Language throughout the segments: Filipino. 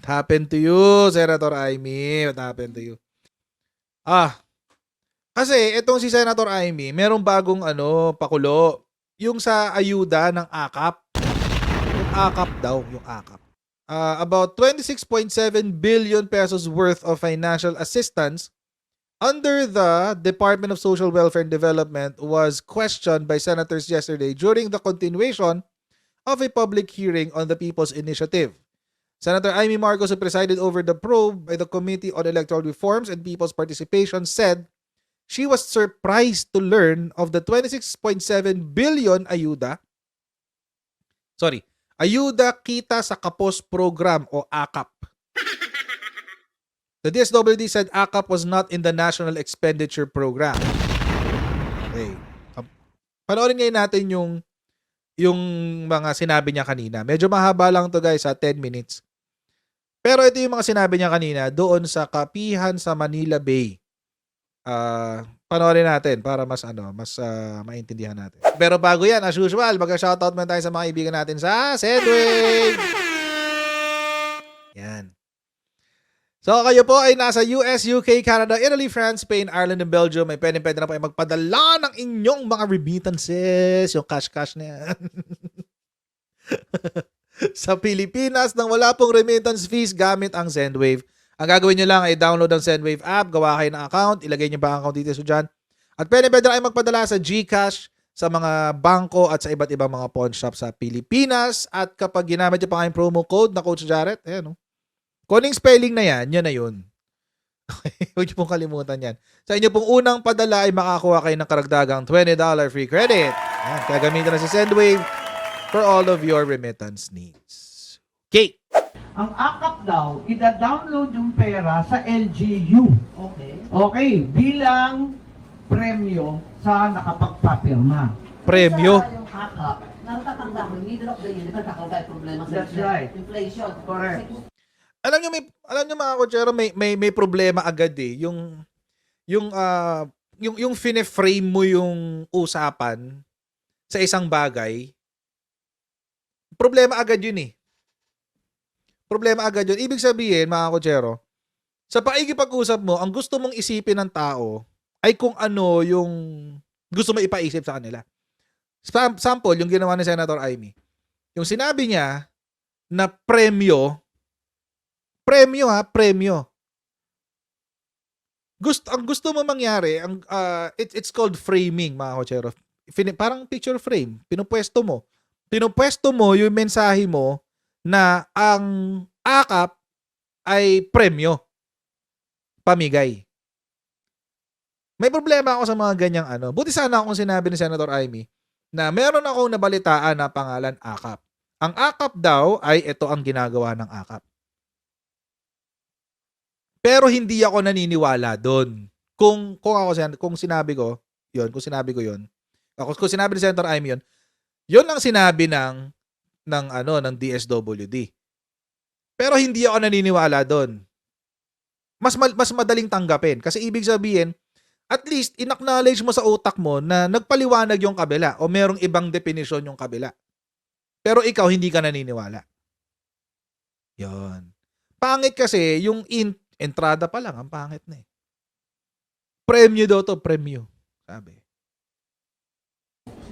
What happened to you, Senator Amy? What happened to you? Kasi itong si Senator Amy, merong bagong pakulo. Yung sa ayuda ng AKAP. Yung AKAP daw, yung AKAP. About 26.7 billion pesos worth of financial assistance under the Department of Social Welfare and Development was questioned by senators yesterday during the continuation of a public hearing on the People's Initiative. Senator Amy Marcos, who presided over the probe by the Committee on Electoral Reforms and People's Participation, said she was surprised to learn of the 26.7 billion ayuda Kita sa Kapos Program o AKAP. The DSWD said AKAP was not in the National Expenditure Program. Okay. Panoorin ngayon natin yung mga sinabi niya kanina. Medyo mahaba lang to guys, 10 minutes. Pero ito yung mga sinabi niya kanina doon sa Kapihan sa Manila Bay. Panoorin natin para mas maintindihan natin. Pero bago yan, as usual, mag-shoutout muna tayo sa mga kaibigan natin sa Sendwave. Yan. So kayo po ay nasa US, UK, Canada, Italy, France, Spain, Ireland, and Belgium. May pwede na po ay magpadala ng inyong mga remittances. Yung cash na yan. Sa Pilipinas nang wala pong remittance fees gamit ang Sendwave. Ang gagawin nyo lang ay download ang Sendwave app, gawa kayo ng account, ilagay nyo ba ang account details dyan. At pwede na kayo magpadala sa GCash, sa mga bangko at sa iba't ibang mga pawn shop sa Pilipinas. At kapag ginamit nyo pa kayong promo code na Coach Jarrett, ayan o. Kuning spelling na yan, yun na yun. Huwag nyo pong kalimutan yan. Sa inyo pong unang padala ay makakuha kayo ng karagdagang $20 free credit. Ayan, kaya gamitin na si Sendwave for all of your remittance needs. Okay. Ang AKAP daw, ida-download yung pera sa LGU. Okay, bilang premyo sa nakapagpapirma. Premyo. Sa yung AKAP, natatanda mo, middle of the year, di ba kakalagay problema sa That's right. inflation. Correct. Alam nyo mga kotsero, may problema agad eh. Yung fine-frame mo yung usapan sa isang bagay, problema agad yun eh. Problema agad yun. Ibig sabihin, mga kotsero, sa paikipag-usap mo, ang gusto mong isipin ng tao ay kung ano yung gusto mo ipaisip sa kanila. Sample, yung ginawa ni Senator Amy. Yung sinabi niya na premyo. Ang gusto mo mangyari, it's called framing, mga kotsero. Parang picture frame. Pinupwesto mo yung mensahe mo na ang AKAP ay premyo. Pamigay. May problema ako sa mga ganyang Buti sana akong sinabi ni Senator Amy na meron akong nabalitaan na pangalan AKAP. Ang AKAP daw ay ito ang ginagawa ng AKAP. Pero hindi ako naniniwala doon. Kung sinabi ko 'yon, kung sinabi ni Senator Amy 'yon ang sinabi ng DSWD. Pero hindi ako naniniwala doon. Mas madaling tanggapin kasi ibig sabihin at least inacknowledge mo sa utak mo na nagpaliwanag yung kabila o merong ibang definisyon yung kabila. Pero ikaw hindi ka naniniwala. 'Yon. Pangit kasi yung entrada pa lang, ang pangit na eh. Premyo daw to, premyo. Sabi.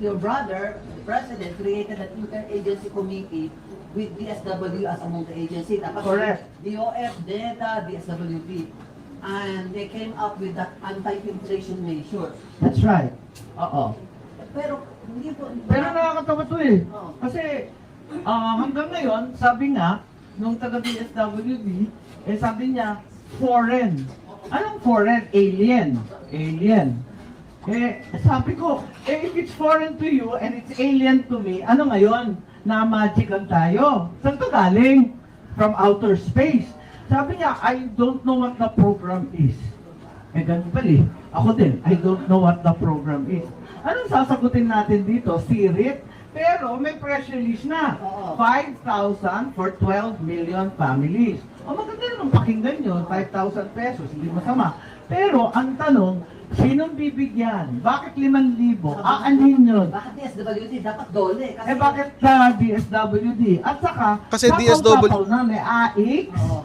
Your brother, the president, created an interagency committee with DSW as among the agency. Tapos Correct. DOF, DEDA, DSWP. And they came up with that anti-inflation measure. That's right. Oo. Pero hindi po... Pero nakakatawa to eh. Oo. Kasi hanggang ngayon, sabi nga, nung taga-DSWD, sabi niya, foreign. Anong foreign? Alien. Sabi ko, if it's foreign to you and it's alien to me, ano ngayon? Na-magican tayo. Saan to galing? From outer space. Sabi niya, I don't know what the program is. Ganun pala eh. Ako din, I don't know what the program is. Anong sasagutin natin dito? Sirit? Pero may press release na. 5,000 for 12 million families. O maganda naman pakinggan nyo, 5,000 pesos, hindi masama. Pero ang tanong, sinong bibigyan? Bakit 5,000? Aanhin yun? Bakit DSWD? Dapat dole. Kasi, Bakit DSWD? At saka, Kasi sapaw-sapaw na, may AX, Oo.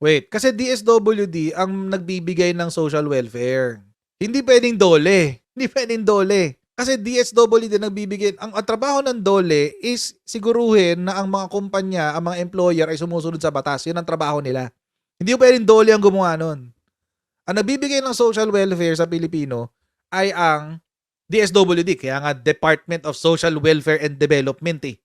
Wait, kasi DSWD ang nagbibigay ng social welfare. Hindi pwedeng dole. Hindi pwedeng dole. Kasi DSWD nagbibigay, ang trabaho ng dole is siguruhin na ang mga kumpanya, ang mga employer ay sumusunod sa batas. Yun ang trabaho nila. Hindi pwedeng dole ang gumawa nun. Ang nagbibigay ng social welfare sa Pilipino ay ang DSWD, kaya nga Department of Social Welfare and Development eh.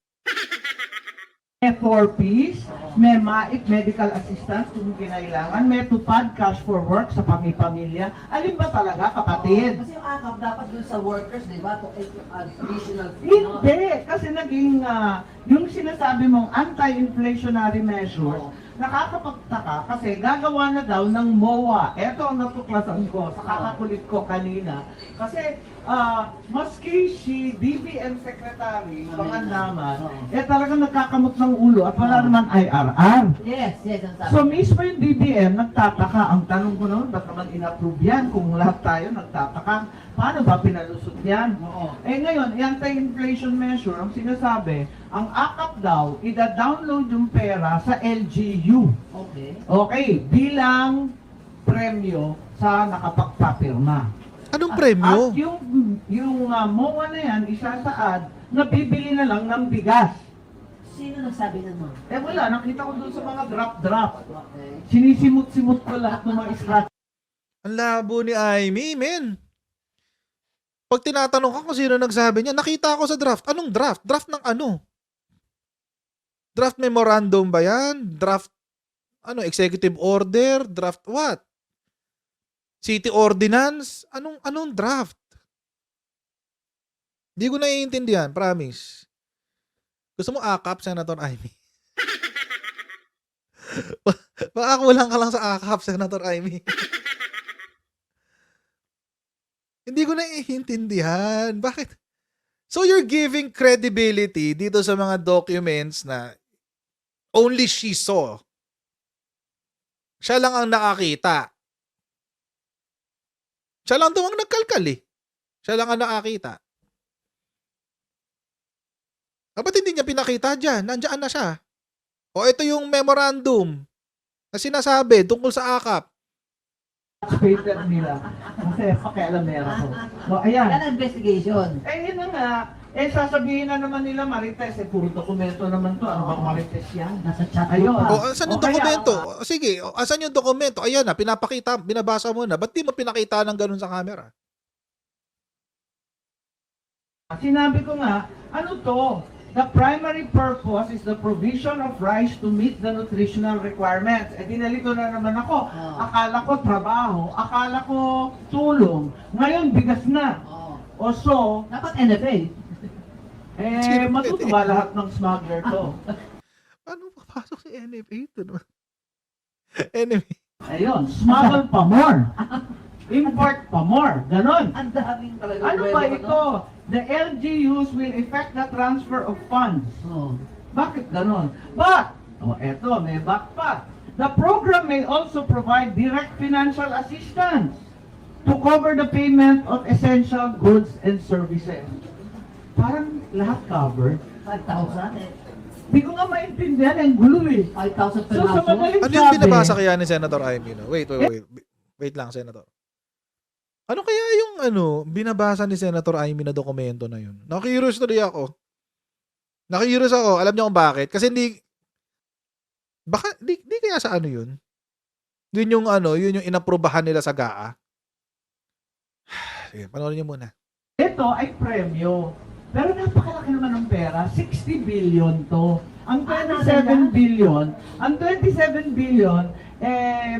may 4Ps, may MAIC, medical assistance kung kinailangan, may tupad, cash for work sa pamilya. Alin ba talaga, kapatid? Kasi yung AKAP dapat dun sa workers, di ba? Additional fee. no? Hindi, kasi naging yung sinasabi mong anti-inflationary measures, nakakapagtaka kasi gagawa na daw ng MOA. Ito ang natuklasan ko sa kakakulit ko kanina. Kasi maski si DBM Secretary, Pangandaman, talagang nagkakamot ng ulo at wala naman IRR. Yes, ang sabi. So mismo yung DBM nagtataka. Ang tanong ko naman, ba't naman in-approve yan? Kung lahat tayo nagtataka, paano ba pinalusot yan? Oo. Ngayon, yung anti-inflation measure, ang sinasabi, ang AKAP daw, ida-download yung pera sa LGU. Okay. Okay, bilang premyo sa nakapagpapirma. Anong premyo? At yung MOA na yan, isasaad, na bibili na lang ng bigas. Sino nagsabi ng mga? Wala, nakita ko doon sa mga drop-drop. Okay. Sinisimot-simot ko lahat ng mga scratch. Ang labo ni Aimee, men. Pag tinatanong ka kung sino nagsabi niya, nakita ko sa draft. Anong draft? Draft ng ano? Draft memorandum ba yan? Draft, executive order? Draft what? City ordinance? Anong draft? Hindi ko naiintindihan, promise. Gusto mo akap, Senator Aimee? Baka kulang ka lang sa akap, Senator Aimee. Hindi ko naiintindihan. Bakit? So you're giving credibility dito sa mga documents na only she saw. Siya lang ang nakakita. Siya lang daw ang nagkalkal eh. Siya lang ang nakakita. Ba't hindi niya pinakita dyan? Nandiyan na siya. O ito yung memorandum na sinasabi tungkol sa akap. Paper nila. Kasi pakialamera ko. So, ayan. Yan ang investigation. Yun na nga. Sasabihin na naman nila Marites, puro dokumento naman to. Ano bang Marites yan? Nasa chat Ayun. pa. O, asan yung O, kaya, dokumento? Sige, asan yung dokumento? Ayan na, pinapakita, binabasa mo na. Ba't di mo pinakita ng ganun sa camera? Sinabi ko nga, ano to? The primary purpose is the provision of rice to meet the nutritional requirements. Dinalito na naman ako. Akala ko trabaho, akala ko tulong. Ngayon, bigas na. Oo. O so, Dapat NFA. matutuwa lahat ng smuggler to. Ano papasok si NFA ito naman? NFA. Ayun, smuggle pa more. Import pa more. Ganon. Ang daming talaga. Ano ba ito? The LGUs will effect the transfer of funds. Oo. Bakit ganon? But, eto, may back pa. The program may also provide direct financial assistance to cover the payment of essential goods and services. Parang lahat covered. 5,000 eh. Hindi ko nga maintindihan, ang gulo eh. 5,000 per So, sa household. madaling Ano yung sabi, binabasa kaya ni Senator Aimee? No? Wait. Wait lang, Senator. Ano kaya yung binabasa ni Senator Aimee na dokumento na yun? Nakikurious tuloy ako. Nakikurious ako. Alam niyo kung bakit? Kasi baka, di kaya sa ano yun? Yun yung inaprubahan nila sa GAA. Sige, panoorin niyo muna. ito ay premyo. Pero napakalaki naman ng pera, 60 billion to. Ang 27 billion,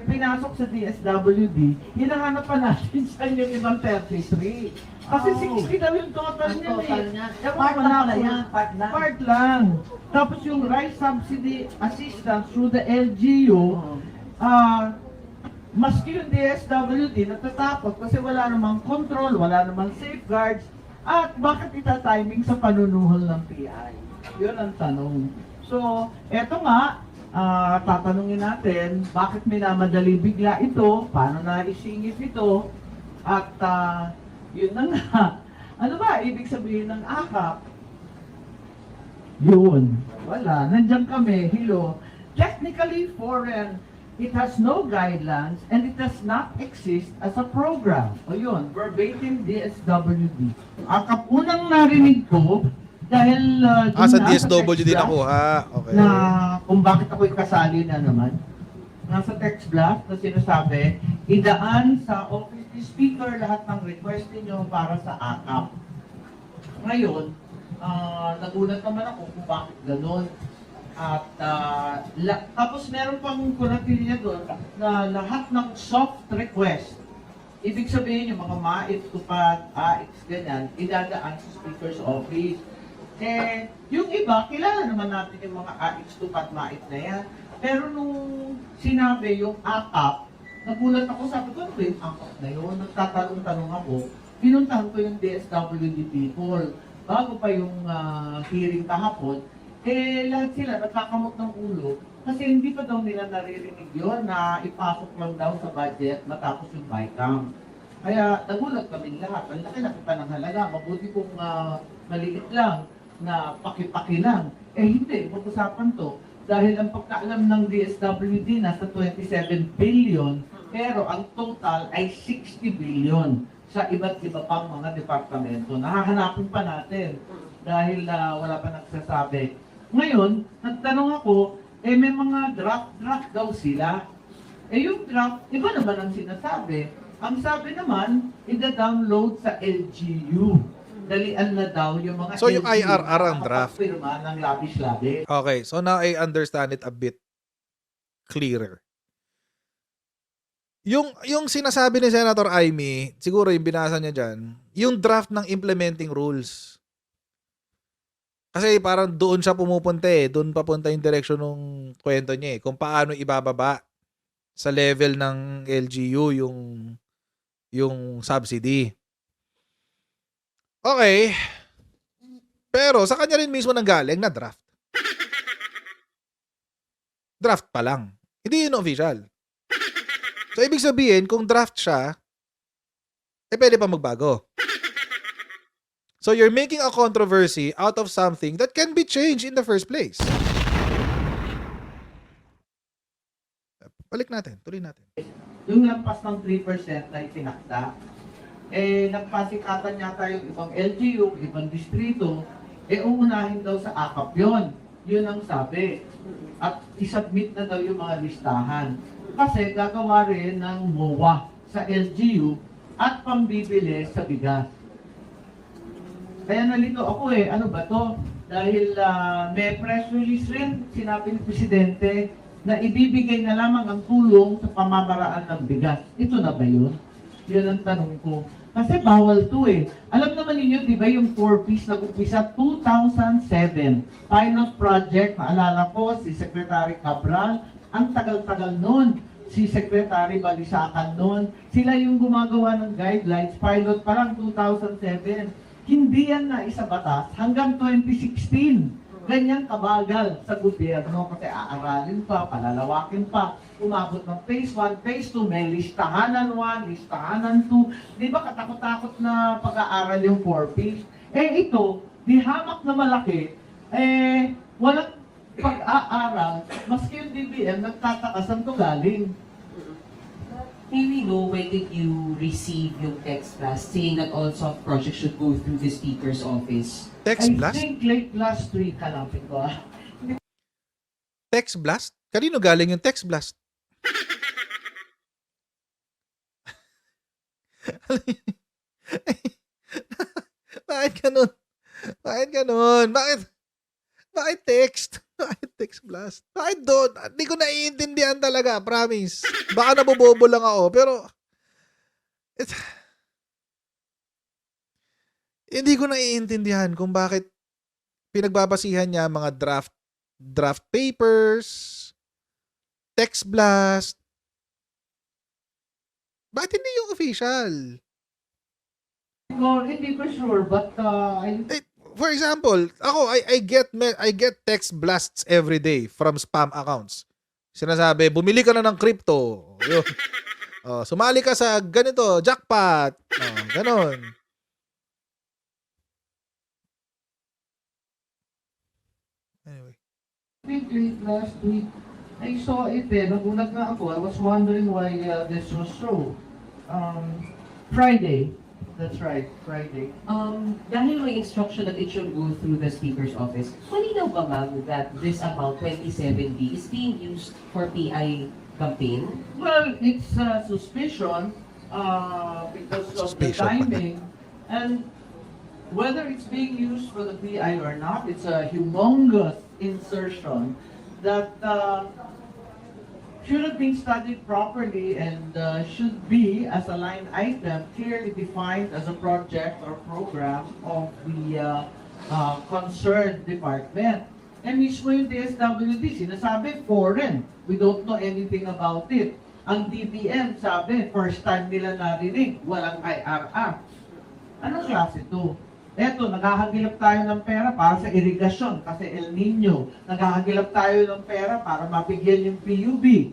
pinasok sa DSWD, hinahanap pa natin saan yung ibang 33. Kasi 60 daw yung total Ang niya total eh. niya. Ewan Part ko lang na pala kung- yan, part lang. Part lang. Tapos yung rice subsidy assistance through the LGU, Oo. maski yung DSWD natatakot kasi wala namang control, wala namang safeguards, at bakit ita-timing sa panunuhol ng PI? Yun ang tanong. So, eto nga, tatanungin natin, bakit minamadali bigla ito, paano na isingit ito, at yun na nga. Ano ba ibig sabihin ng AKAP? Yun. Wala. Nandiyan kami. Hello. Technically foreign. It has no guidelines and it does not exist as a program. O yun, verbatim DSWD. AKAP, unang narinig ko, dahil Sa nasa DSWD text din blast, ako, ha? Okay. na kung bakit ako'y kasali na naman. Nasa text blast na sinasabi, idaan sa office ni speaker lahat ng request ninyo para sa AKAP. Ngayon, nagulat naman ako kung bakit ganun. At tapos meron pang kunatin niya doon na lahat ng soft request, ibig sabihin yung mga mait, tupad, AX, ganyan, idadaan sa speaker's office. Eh, yung iba, kilala naman natin yung mga AX, tupad, mait na yan. Pero nung sinabi yung AKAP, nagulat ako, sabi ko, ano ba yung AKAP na yun? Nagtatanong-tanong ako. Pinuntahan ko yung DSWD people. Bago pa yung hearing kahapon, lahat sila nagkakamot ng ulo kasi hindi pa daw nila naririnig yun na ipasok lang daw sa budget matapos yung BICAM. Kaya nagulat kami lahat. Ang laki-laki pa ng halaga. Mabuti kung maliit lang na paki-paki lang. Hindi. Pag-usapan to. Dahil ang pagkaalam ng DSWD nasa 27 billion pero ang total ay 60 billion sa iba't iba pang mga departamento. Nahahanapin pa natin dahil wala pa nagsasabi. Ngayon, nagtanong ako, may mga draft daw sila. Yung draft, iba naman ang sinasabi. Ang sabi naman, ida-download sa LGU. Dalian na daw yung mga So, yung LGU IRR ang draft. Firma ng labis-labis. Okay, so now I understand it a bit clearer. Yung sinasabi ni Senator Amy, siguro yung binasa niya dyan, yung draft ng implementing rules. Kasi parang doon siya pumupunta doon papunta yung direction ng kwento niya kung paano ibababa sa level ng LGU yung subsidy. Okay. Pero sa kanya rin mismo nanggaling na draft. Draft pa lang. Hindi yun official. So, ibig sabihin, kung draft siya, pwede pa magbago. So, you're making a controversy out of something that can be changed in the first place. Balik natin. Tuloy natin. Yung lampas ng 3% na itinakda, nagpasikatan yata yung ibang LGU, ibang distrito, uunahin daw sa AKAP yun. Yun ang sabi. At isubmit na daw yung mga listahan. Kasi gagawa rin ng MOA sa LGU at pambibili sa bigas. Kaya nalito ako ano ba to? Dahil may press release rin, sinabi ng Presidente, na ibibigay na lamang ang tulong sa pamamaraan ng bigas. Ito na ba yun? Yun ang tanong ko. Kasi bawal to Alam naman ninyo, di ba yung 4-piece nag-umpisa 2007. Pilot project, maalala ko, si Secretary Cabral, ang tagal-tagal nun. Si Secretary Balisacan nun. Sila yung gumagawa ng guidelines. Pilot pa lang 2007. Hindi yan na isa batas hanggang 2016. Ganyan kabagal sa gobyerno kasi aaralin pa, palalawakin pa. Umabot ng phase 1, phase 2, may listahanan 1, listahanan 2. Di ba katakot-takot na pag-aaral yung 4Ps? Ito, di hamak na malaki, walang pag-aaral, maski yung DBM, nagtataka saan to galing. May we know when did you receive yung text blast saying that all soft projects should go through the speaker's office? Text I blast? think late last week, hanapin ko Text blast? Kanino galing yung text blast? Bakit ganun? Bakit ganun? Bakit text? Bakit text blast? Bakit doon? Hindi ko naiintindihan talaga, promise. Baka nabobobo lang ako, pero hindi ko naiintindihan kung bakit pinagbabasihan niya mga draft papers, text blast. Bakit hindi yung official? ko. Hindi ko sure, but For example, ako, I get text blasts every day from spam accounts. Sinasabi, bumili ka na ng crypto. Yun. Sumali ka sa ganito, jackpot. Ganon. Anyway. Late last week, I saw it nagulat nga ako. I was wondering why this was so. Friday. That's right, Friday. Dahil may instruction that it should go through the Speaker's office, malinaw ba ma'am that this amount, 2070, is being used for PI campaign? Well, it's a suspicion because of the Suspicion. timing. And whether it's being used for the PI or not, it's a humongous insertion that should have been studied properly and should be, as a line item, clearly defined as a project or program of the concerned department. And mismo yung DSWD, sinasabi foreign. We don't know anything about it. Ang DBM sabi, first time nila narinig, walang IRR. Anong klase to? Eto, naghahagilap tayo ng pera para sa irigasyon kasi El Nino. Naghahagilap tayo ng pera para mabigyan yung PUB.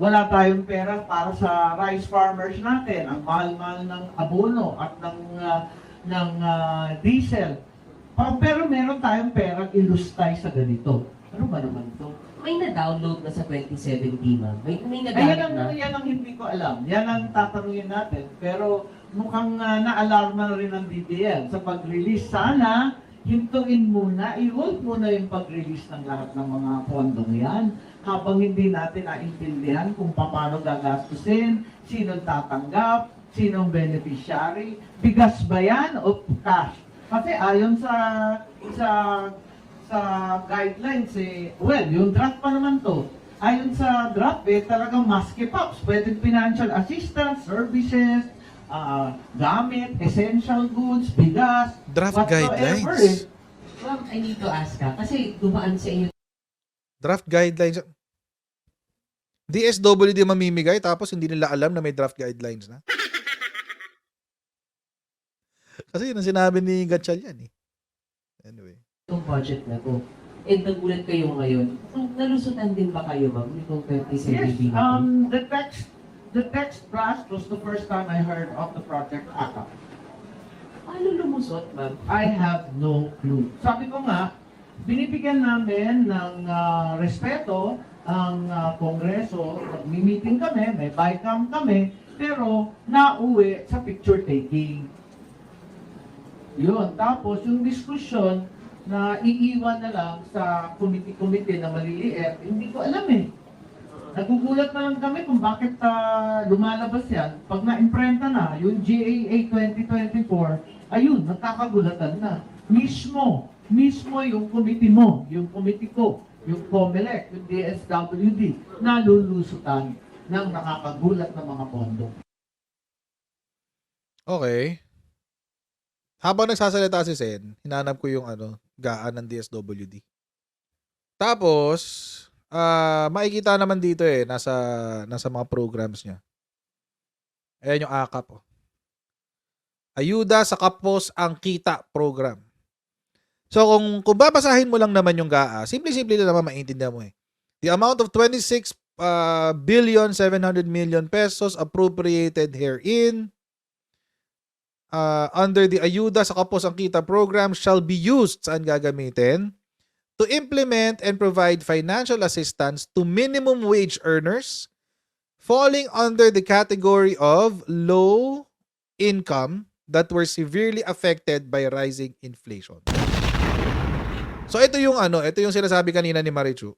Wala tayong pera para sa rice farmers natin. Ang mahal-mahal ng abono at ng diesel. Pero meron tayong pera ilustay sa ganito. Ano ba naman to? May na-download na sa 2070 ma'am? May Ayan nagamit na? yan ang hindi ko alam. Yan ang tatanungin natin. Pero mukhang na-alarma na rin ang DBM sa pag-release. Sana hintuin muna, i-hold muna yung pag-release ng lahat ng mga pondong yan habang hindi natin naintindihan kung paano gagastusin, sino tatanggap, sinong beneficiary, bigas ba yan o cash? Kasi ayon sa guidelines well, yung draft pa naman to. Ayon sa draft talagang maski pops, pwedeng financial assistance, services, gamit, essential goods, bigas, Draft whatsoever, guidelines. Ma'am, I need to ask ka, kasi dumaan sa inyo Draft guidelines. DSWD mamimigay tapos hindi nila alam na may draft guidelines na. Kasi yun ang sinabi ni Gatchalian eh. Anyway. itong budget na to. And nagulat kayo ngayon. Nalusutan din ba kayo, ma'am, nitong 2070 Yes, na to? the text blast was the first time I heard of the Project ACAP. Paano lumusot, ma'am? I have no clue. Sabi ko nga, binibigyan namin ng respeto ang Kongreso. Mag-meeting kami, may bycam kami, pero nauwi sa picture taking. Yun. Tapos yung diskusyon na iiwan na lang sa committee na maliliit, hindi ko alam eh. Nagugulat na lang kami kung bakit lumalabas yan. Pag na-imprenta na, yung GAA 2024, ayun, nagkakagulatan na. Mismo yung committee mo, yung committee ko, yung COMELEC, yung DSWD, nalulusutan ng nakakagulat na mga pondo. Okay. Habang nagsasalita si Sen, hinanap ko yung gaan ng DSWD. Tapos, makikita naman dito nasa mga programs niya. Ayan yung AKAP. Ayuda sa Kapos ang Kita program. So kung babasahin mo lang naman yung GAA, simple-simple na naman maintindihan mo eh. The amount of 26 billion 700 million pesos appropriated herein under the Ayuda sa Kapos ang Kita program shall be used, saan gagamitin? To implement and provide financial assistance to minimum wage earners falling under the category of low income that were severely affected by rising inflation. So ito yung sinasabi kanina ni Marichu.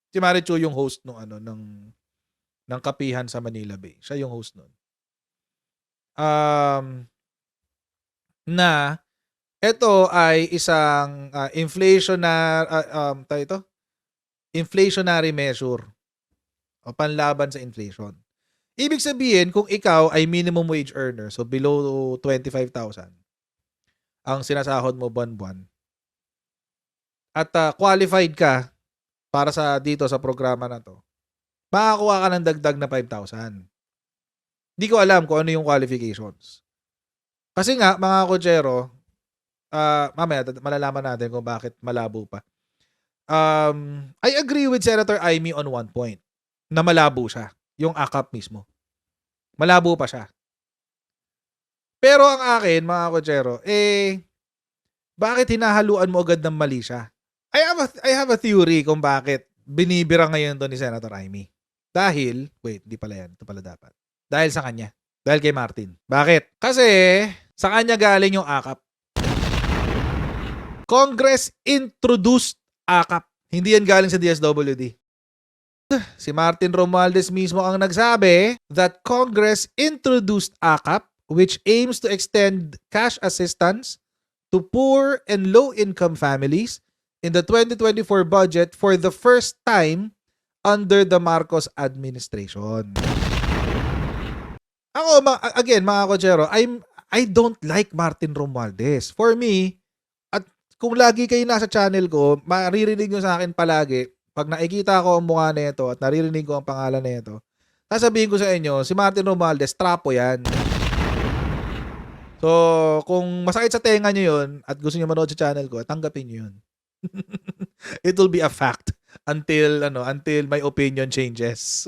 Si Marichu yung host ng Kapihan sa Manila Bay. Siya yung host nun. Na ito ay isang inflationary measure o panlaban sa inflation. Ibig sabihin, kung ikaw ay minimum wage earner, so below 25,000, ang sinasahod mo buwan-buwan, at qualified ka para dito sa programa na to, makakuha ka ng dagdag na 5,000. Hindi ko alam kung ano yung qualifications. Kasi nga, mga kotsero, mamaya malalaman natin kung bakit malabo pa. I agree with Senator Amy on one point, na malabo siya. Yung AKAP mismo. Malabo pa siya. Pero ang akin, mga kotsero, bakit hinahaluan mo agad ng mali siya? I have a theory kung bakit binibira ngayon to ni Senator Amy. Dahil, di pala yan. Ito pala dapat. Dahil sa kanya. Dahil kay Martin. Bakit? Kasi, sa kanya galing yung AKAP. Congress introduced AKAP. Hindi yan galing sa DSWD. Si Martin Romualdez mismo ang nagsabi that Congress introduced AKAP, which aims to extend cash assistance to poor and low-income families in the 2024 budget for the first time under the Marcos administration. Ako, again, mga kotsero, I don't like Martin Romualdez. For me, at kung lagi kayo nasa channel ko, maririnig nyo sa akin palagi, pag nakikita ko ang mukha nito at naririnig ko ang pangalan nito, sasabihin ko sa inyo, si Martin Romualdez, trapo yan. So, kung masakit sa tenga nyo yun at gusto nyo manood sa channel ko, tanggapin nyo yun. It will be a fact until my opinion changes.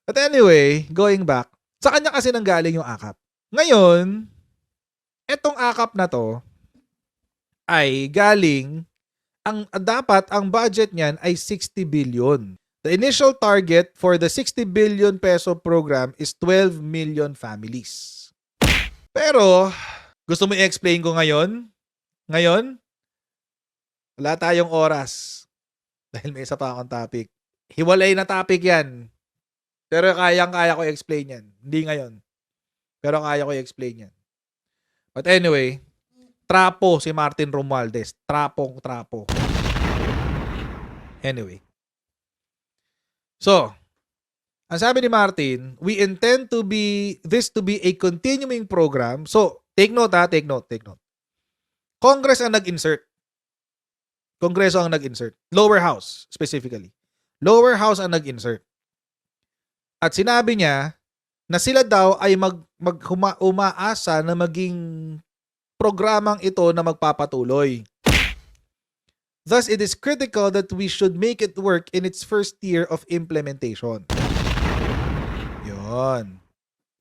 But anyway, going back, sa kanya kasi nanggaling yung AKAP. Ngayon, etong AKAP na to ay galing, dapat ang budget niyan ay 60 billion. The initial target for the 60 billion peso program is 12 million families. Pero, gusto mo i-explain ko ngayon? Ngayon? Wala tayong oras. Dahil may isa pa akong topic. Hiwalay na topic yan. Pero kaya ko i-explain yan. Hindi ngayon. Pero kaya ko i-explain yan. But anyway, trapo si Martin Romualdez. Trapo. Anyway. So, ang sabi ni Martin, we intend this to be a continuing program. So, take note. Congress ang nag-insert. Kongreso ang nag-insert. Lower house, specifically. Lower house ang nag-insert. At sinabi niya na sila daw ay umaasa na maging programang ito na magpapatuloy. Thus, it is critical that we should make it work in its first year of implementation. Yon.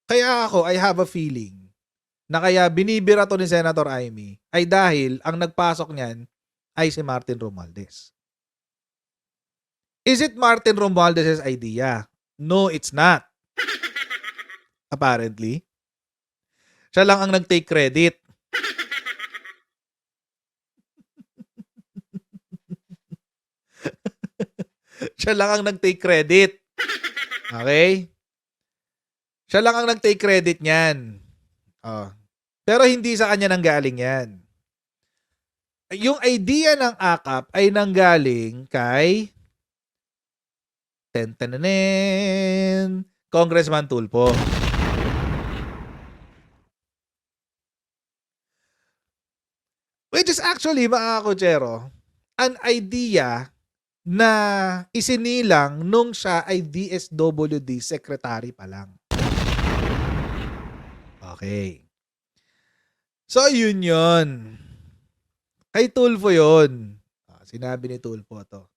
Kaya ako, I have a feeling na kaya binibira to ni Senator Amy ay dahil ang nagpasok niyan ay si Martin Romualdez. Is it Martin Romualdez's idea? No, it's not. Apparently. Siya lang ang nag-take credit. Siya lang ang nag-take credit. Okay? Siya lang ang nag-take credit niyan. Pero hindi sa kanya nanggaling yan. Yung idea ng AKAP ay nanggaling kay Congressman Tulfo. Which is actually, mga kotsero, an idea na isinilang nung siya ay DSWD secretary pa lang. Okay. So, yun. Kay Tulfo yun. Sinabi ni Tulfo to.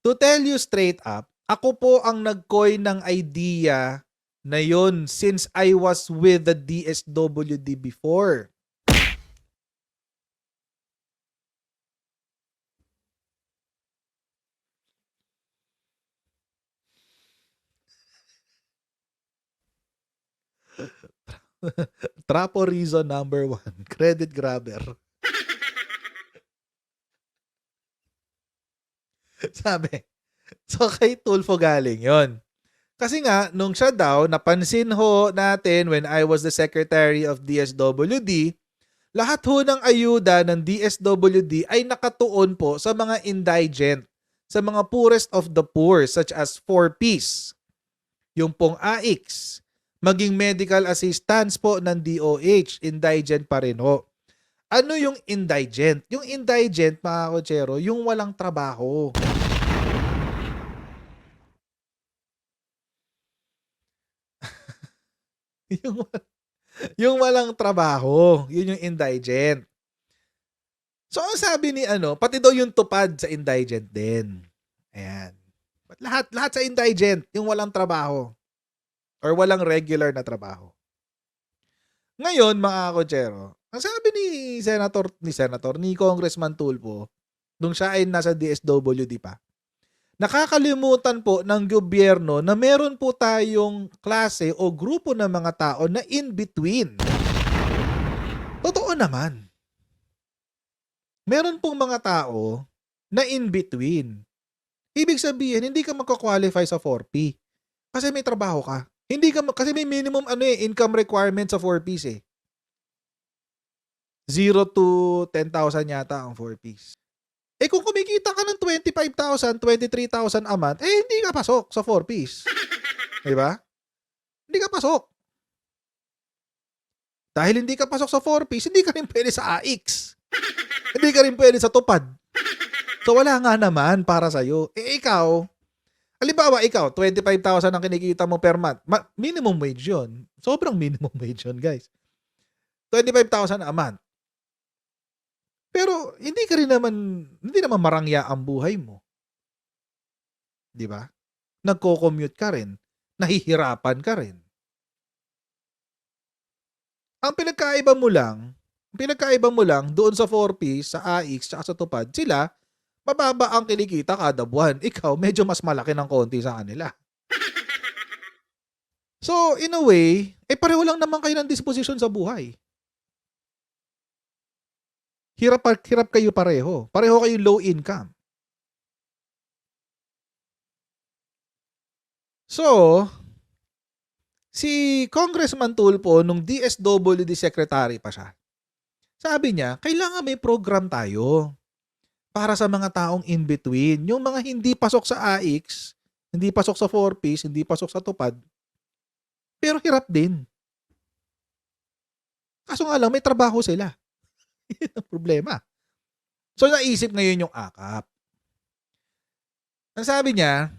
To tell you straight up, ako po ang nag-coin ng idea na yun since I was with the DSWD before. Trapo reason number 1. Credit grabber. Sabi. So, kay Tulfo galing yon. Kasi nga, nung siya daw, napansin ho natin when I was the Secretary of DSWD, lahat ho ng ayuda ng DSWD ay nakatuon po sa mga indigent, sa mga poorest of the poor, such as 4Ps, yung pong AIX, maging medical assistance po ng DOH, indigent pa rin ho. Ano yung indigent? Yung indigent, mga kotsero, yung walang trabaho. Yung walang trabaho, yun yung indigent. So, ang sabi ni pati daw yung tupad sa indigent din. Ayan. Lahat sa indigent, yung walang trabaho or walang regular na trabaho. Ngayon, mga kotsero, ang sabi ni Congressman Tulfo, nung siya ay nasa DSWD pa, nakakalimutan po ng gobyerno na meron po tayong klase o grupo ng mga tao na in between. Totoo naman. Meron pong mga tao na in between. Ibig sabihin, hindi ka magka-qualify sa 4P kasi may trabaho ka. Hindi ka kasi may minimum income requirement sa 4Ps eh. 0 to 10,000 yata ang 4Ps. Eh kung kumikita ka ng 25,000, 23,000 a month, hindi ka pasok sa 4Ps. 'Di ba? Hindi ka pasok. Dahil hindi ka pasok sa 4Ps, hindi ka rin pwede sa AX. Hindi ka rin pwede sa tupad. So wala nga naman para sa'yo. Ikaw, halimbawa ikaw, 25,000 ang kinikita mo per month. Minimum wage yun. Sobrang minimum wage yun, guys. 25,000 a month. Pero hindi naman marangya ang buhay mo. 'Di ba? Nagko-commute ka rin, nahihirapan ka rin. Ang pinagkaiba mo lang doon sa 4P, sa AX, at sa tupad, sila mababa ang kinikita kada buwan. Ikaw medyo mas malaki ng konti sa kanila. So, in a way, pareho lang naman kayo ng disposition sa buhay. Hirap kayo pareho. Pareho kayo low income. So, si Congressman Tulfo, nung DSWD secretary pa siya, sabi niya, kailangan may program tayo para sa mga taong in between. Yung mga hindi pasok sa AX, hindi pasok sa 4Ps, hindi pasok sa tupad, pero hirap din. Kaso nga lang, may trabaho sila. Yun ang problema. So, naisip ngayon yung AKAP. Ang sabi niya,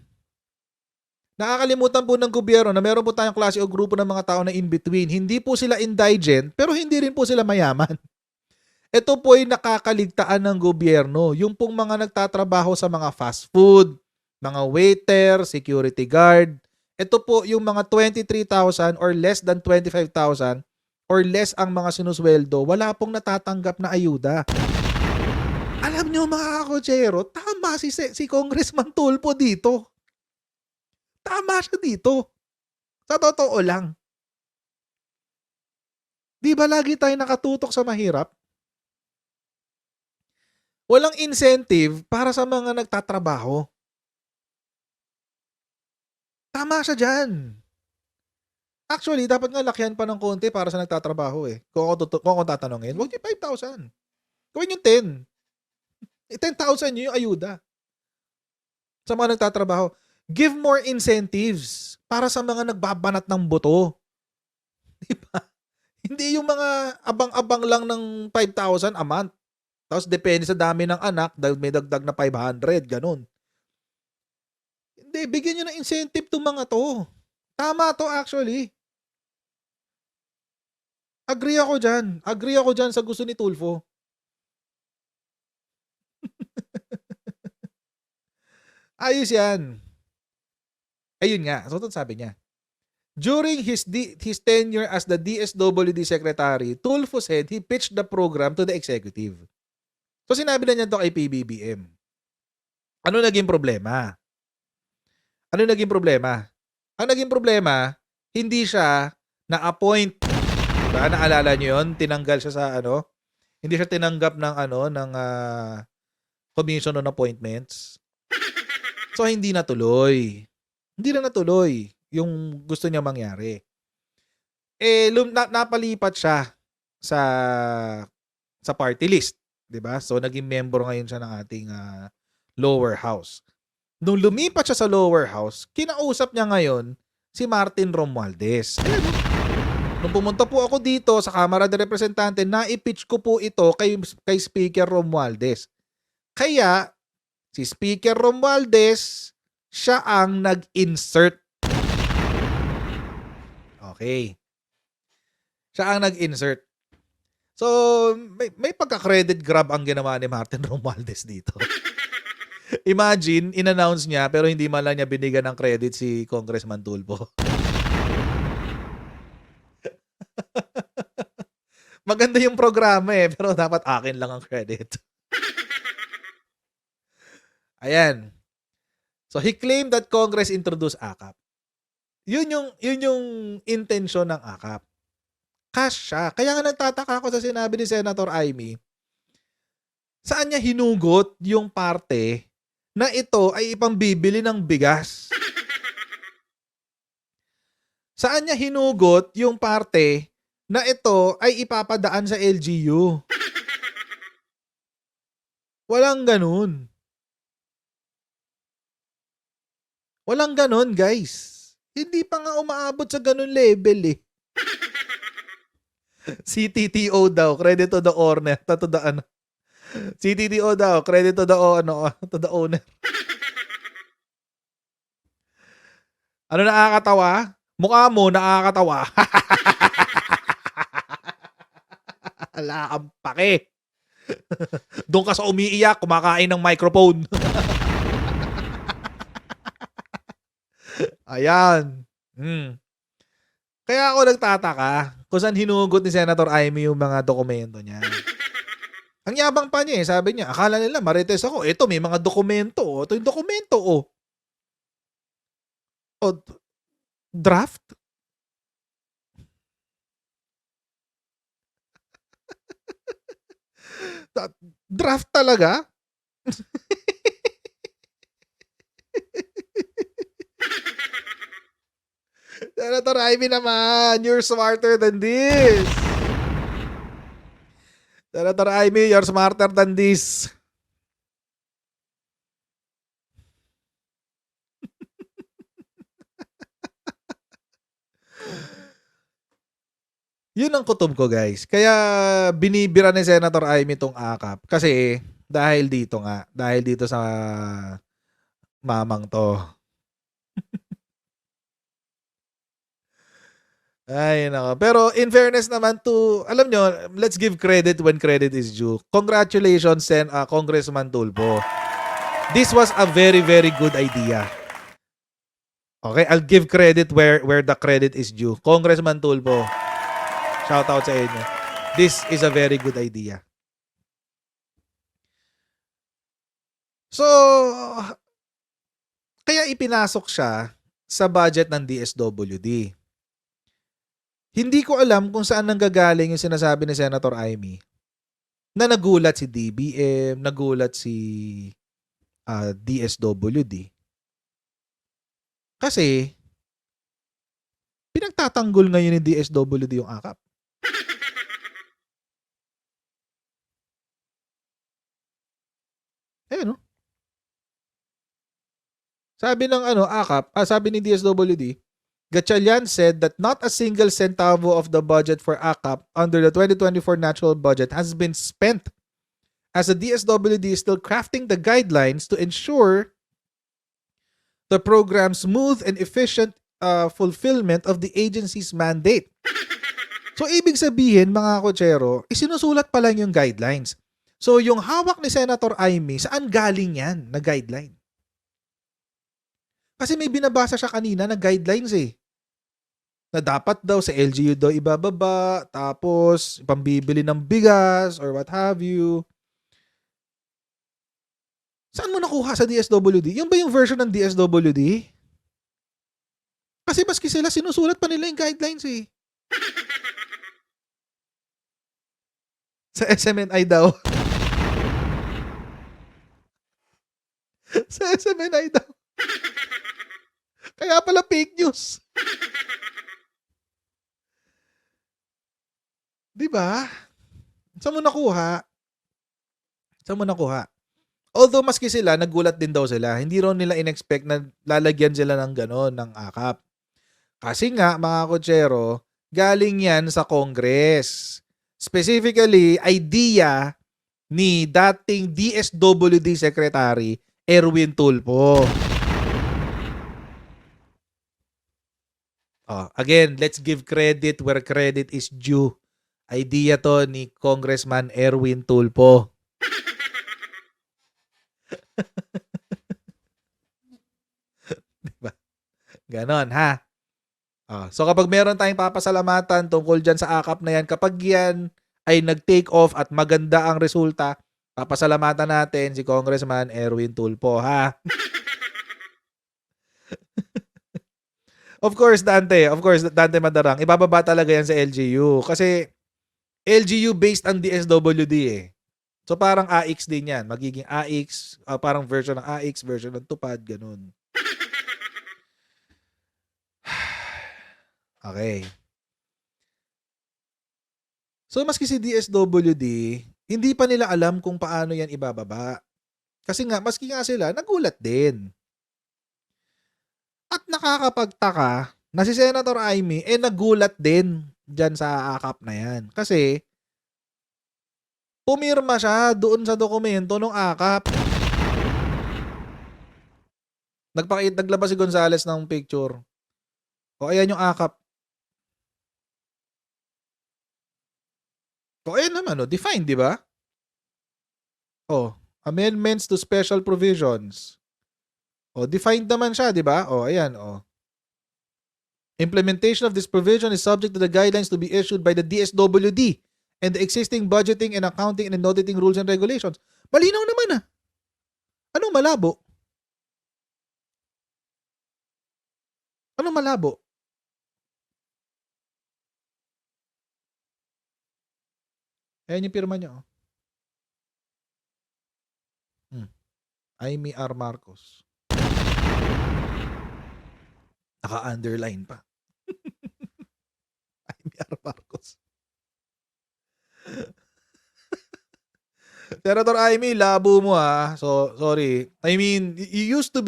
nakakalimutan po ng gobyerno na meron po tayong klase o grupo ng mga tao na in-between. Hindi po sila indigent, pero hindi rin po sila mayaman. Ito po ay nakakaligtaan ng gobyerno. Yung pong mga nagtatrabaho sa mga fast food, mga waiter, security guard. Ito po yung mga 23,000 or less than 25,000 or less ang mga sinusweldo, wala pong natatanggap na ayuda. Alam nyo mga kakotsero, tama si Congressman Tulfo dito. Tama siya dito. Sa totoo lang. Di ba lagi tayo nakatutok sa mahirap? Walang incentive para sa mga nagtatrabaho. Tama siya dyan. Actually, dapat nga lakyan pa ng konti para sa nagtatrabaho eh. Kung ako tatanungin, huwag yung 5,000. Gawin yung 10. 10,000 yun yung ayuda. Sa mga nagtatrabaho. Give more incentives para sa mga nagbabanat ng buto. Diba? Hindi yung mga abang-abang lang ng 5,000 a month. Tapos depende sa dami ng anak, dahil may dagdag na 500, ganun. Hindi, bigyan nyo ng incentive itong mga to. Tama to actually. Agree ako dyan sa gusto ni Tulfo. Ayos yan. Ayun nga, so sabi niya. During his tenure as the DSWD secretary, Tulfo said he pitched the program to the executive. So sinabi na niya to kay PBBM. Ano naging problema? Ang naging problema, hindi siya na-appoint. Diba? Naalala niyo yun? Tinanggal siya sa hindi siya tinanggap ng Commission on Appointments. So hindi natuloy. Hindi na natuloy yung gusto niya mangyari. Napalipat siya sa party list, 'di ba? So naging member ngayon siya ng ating lower house. Nung lumipat siya sa lower house, kinausap niya ngayon si Martin Romualdez. Nung pumunta po ako dito sa Kamara de Representante, na-pitch ko po ito kay Speaker Romualdez. Kaya, si Speaker Romualdez, siya ang nag-insert. Okay. Siya ang nag-insert. So, may pagka-credit grab ang ginawa ni Martin Romualdez dito. Imagine, in-announce niya pero hindi man lang niya binigyan ng credit si Congressman Tulfo. Maganda yung programa pero dapat akin lang ang credit. Ayan. So he claimed that Congress introduced AKAP. Yun yung intention ng AKAP. Cash siya. Kaya nga nagtataka ako sa sinabi ni Senator Amy. Saan niya hinugot yung parte na ito ay ipambibili ng bigas? Saan niya hinugot yung parte na ito ay ipapadaan sa LGU? Walang ganun. Walang ganun, guys. Hindi pa nga umaabot sa ganun level eh. CTTO daw, credit to the owner. CTTO daw, credit to the owner. Ano nakakatawa? Mukha mo nakakatawa. Wala kang pake. Doon ka sa umiiyak, kumakain ng microphone. Ayan. Kaya ako nagtataka kung saan hinugot ni Senator Amy yung mga dokumento niya. Ang yabang pa niya sabi niya, akala nila marites ako. Ito, may mga dokumento. Ito yung dokumento. Draft? Draft talaga? Senator Amy naman, you're smarter than this. Senator Amy, you're smarter than this. Yun ang kutob ko, guys. Kaya binibira ni Senator Amy itong AKAP. Kasi dahil dito sa mamang to. Ay, nako. Pero in fairness naman alam nyo, let's give credit when credit is due. Congratulations, Congressman Tulfo. This was a very, very good idea. Okay, I'll give credit where the credit is due. Congressman Tulfo, shout out sa inyo. This is a very good idea. So, kaya ipinasok siya sa budget ng DSWD. Hindi ko alam kung saan nanggagaling yung sinasabi ni Senator Amy na nagulat si DBM, nagulat si DSWD. Kasi pinagtatanggol ngayon ni DSWD yung AKAP. Ayan, no? Sabi ng AKAP, sabi ni DSWD, Gatchalian said that not a single centavo of the budget for AKAP under the 2024 national budget has been spent, as the DSWD is still crafting the guidelines to ensure the program's smooth and efficient fulfillment of the agency's mandate. So, ibig sabihin, mga kotsero, isinusulat pa lang yung guidelines. So, yung hawak ni Senator Amy, saan galing yan na guideline? Kasi may binabasa siya kanina na guidelines na dapat daw sa LGU daw ibababa, tapos pambibili ng bigas or what have you. Saan mo nakuha sa DSWD? Yung ba yung version ng DSWD? Kasi maski sila, sinusulat pa nila yung guidelines Sa SMNI daw. Sa SMNI daw. Kaya pala fake news. Diba? Saan mo nakuha? Although maski sila, nagulat din daw sila. Hindi raw nila in-expect na lalagyan sila ng gano'n, ng AKAP. Kasi nga, mga kotsero, galing yan sa Congress. Specifically, idea ni dating DSWD Secretary Erwin Tulfo. Again, let's give credit where credit is due. Idea to ni Congressman Erwin Tulfo. Diba? Ganon, ha? So kapag meron tayong papasalamatan tungkol dyan sa AKAP na yan, kapag yan ay nag-take off at maganda ang resulta, papasalamatan natin si Congressman Erwin Tulfo, ha? Of course, Dante Madarang, ibababa talaga yan sa LGU. Kasi LGU based ang DSWD eh. So parang AX din yan. Magiging AX, parang version ng AX, version ng Tupad, ganun. Okay. So maski si DSWD, hindi pa nila alam kung paano yan ibababa. Kasi nga, maski nga sila, nagulat din. At nakakapagtaka na si Senator Amy, nagulat din dyan sa AKAP na yan. Kasi, pumirma siya doon sa dokumento ng AKAP. Naglabas si Gonzales ng picture. Ayan yung AKAP. Ayan naman, defined, di ba? Amendments to special provisions. Defined naman siya, di ba? Ayan, Implementation of this provision is subject to the guidelines to be issued by the DSWD and the existing budgeting and accounting and auditing rules and regulations. Malinaw naman, Anong malabo? Anong malabo? Ayan yung pirma niya, Amy R. Marcos. Naka-underline pa. Amy R. Marcos. Senator Amy, labo mo So, sorry. I mean, you used to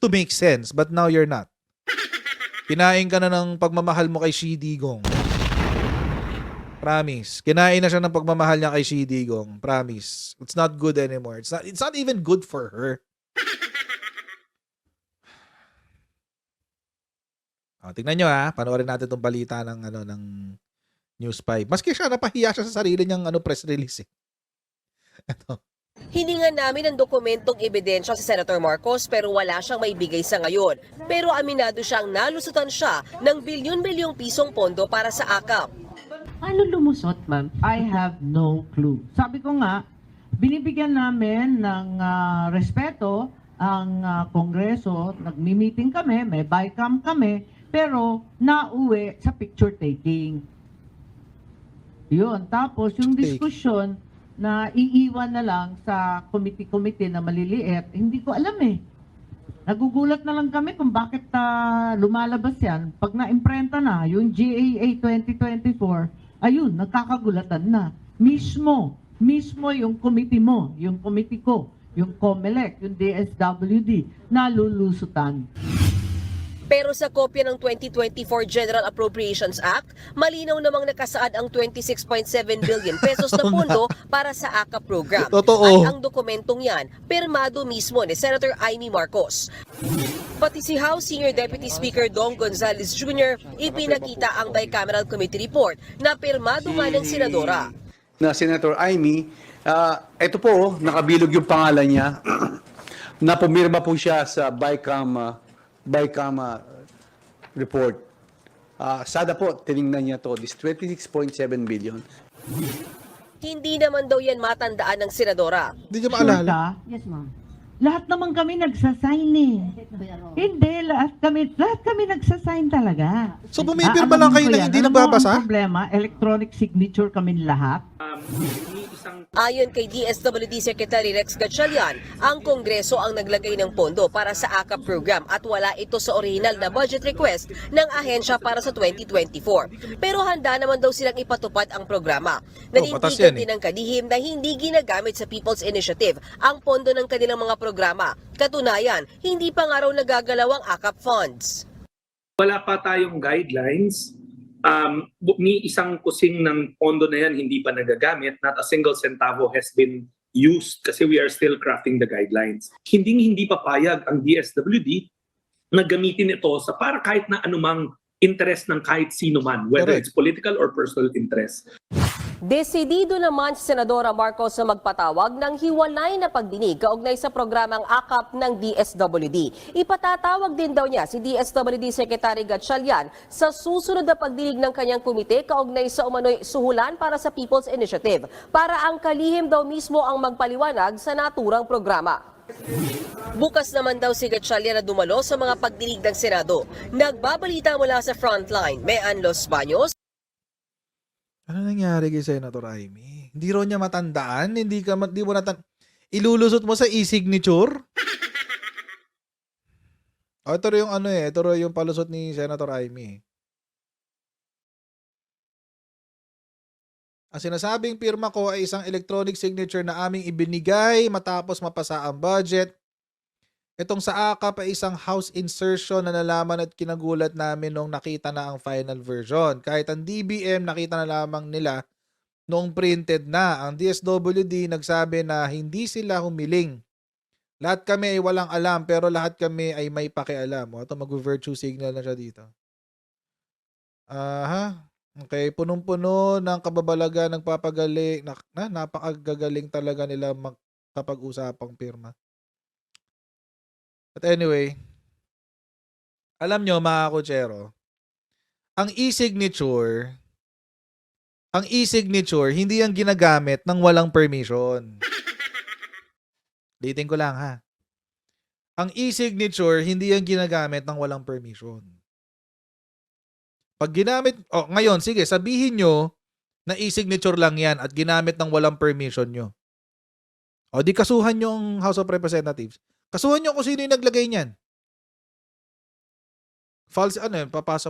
make sense, but now you're not. Kinain ka na ng pagmamahal mo kay Shi Digong. Promise. Kinain na siya ng pagmamahal niya kay Shi Digong. Promise. It's not good anymore. It's not even good for her. Tingnan nyo panoorin natin itong balita ng News 5. Maski siya, napahiya siya sa sarili niyang press release. Ito. Hiningan namin ang dokumentong ebidensya si Senator Marcos pero wala siyang maibigay sa ngayon. Pero aminado siyang nalusutan siya ng bilyon-bilyong pisong pondo para sa AKAP. Paano lumusot, ma'am? I have no clue. Sabi ko nga, binibigyan namin ng respeto ang Kongreso, nagmi-meeting kami, may bycam kami, pero nauwi sa picture taking. Yun. Tapos yung diskusyon na iiwan na lang sa committee na maliliit, hindi ko alam Nagugulat na lang kami kung bakit lumalabas yan. Pag na-imprenta na, yung GAA 2024, ayun, nagkakagulatan na. Mismo yung committee mo, yung committee ko, yung COMELEC, yung DSWD, nalulusutan. Pero sa kopya ng 2024 General Appropriations Act, malinaw namang nakasaad ang 26.7 billion pesos na pondo para sa AKAP program. Totoo. At ang dokumentong yan, pirmado mismo ni Senator Amy Marcos. Pati si House Senior Deputy Speaker Dong Gonzales Jr. ipinakita ang bicameral committee report na pirmado nga ng senadora. Na Senator Amy, ito po, nakabilog yung pangalan niya, na pumirma po siya sa BICAM report. Sada po, tinignan niya to, this 26.7 billion. Hindi naman daw yan matandaan ng senadora. Hindi niya maalala. Sure ka? Yes, ma'am. Lahat naman kami nagsasign Hindi, lahat kami nagsasign talaga. So pumipirma lang kayo na hindi nagbabasa? Ang problema, electronic signature kami lahat. Ayon kay DSWD Secretary Rex Gatchalian, ang Kongreso ang naglagay ng pondo para sa AKAP program at wala ito sa original na budget request ng ahensya para sa 2024. Pero handa naman daw silang ipatupad ang programa. patas Nanindigan yan din ng kadihim na hindi ginagamit sa People's Initiative ang pondo ng kanilang mga programa. Katunayan, hindi pa nga raw nagagalaw ang AKAP funds. Wala pa tayong guidelines. Ni isang kusing ng pondo na yan hindi pa nagagamit. Not a single centavo has been used kasi we are still crafting the guidelines. Hindi papayag ang DSWD na gamitin ito sa para kahit na anumang interest ng kahit sino man, whether Correct. it's political or personal interest. Desidido naman si Senadora Marcos na magpatawag ng hiwalay na pagdinig kaugnay sa programang AKAP ng DSWD. Ipatatawag din daw niya si DSWD Secretary Gatchalian sa susunod na pagdinig ng kanyang komite kaugnay sa umano'y suhulan para sa People's Initiative para ang kalihim daw mismo ang magpaliwanag sa naturang programa. Bukas naman daw si Gatchalian na dumalo sa mga pagdinig ng Senado. Nagbabalita mula sa frontline, Mean Los Baños. Ano nangyari kay Senator Amy? Hindi raw niya matandaan? Hindi mo ilulusot mo sa e-signature? Ito rin yung ito rin yung palusot ni Senator Amy. Ang sinasabing pirma ko ay isang electronic signature na aming ibinigay matapos mapasa ang budget. Itong sa AKAP ay isang house insertion na nalaman at kinagulat namin nung nakita na ang final version. Kahit ang DBM nakita na lamang nila nung printed na. Ang DSWD nagsabi na hindi sila humiling. Lahat kami ay walang alam pero lahat kami ay may pakialam. O, ito mag-virtue signal na siya dito. Okay, punong-puno ng kababalaga, nagpapagaling, napakagagaling talaga nila magkapag-usapang pirma. But anyway, alam nyo mga kutsero, ang e-signature hindi yan ginagamit ng walang permission. Litin ko lang ha. Ang e-signature hindi yan ginagamit ng walang permission. Pag ginamit, ngayon, sige, sabihin nyo na e-signature lang yan at ginamit ng walang permission nyo. O di kasuhan nyo ang House of Representatives. Kasuhan nyo kung sino yung naglagay niyan. False, papasok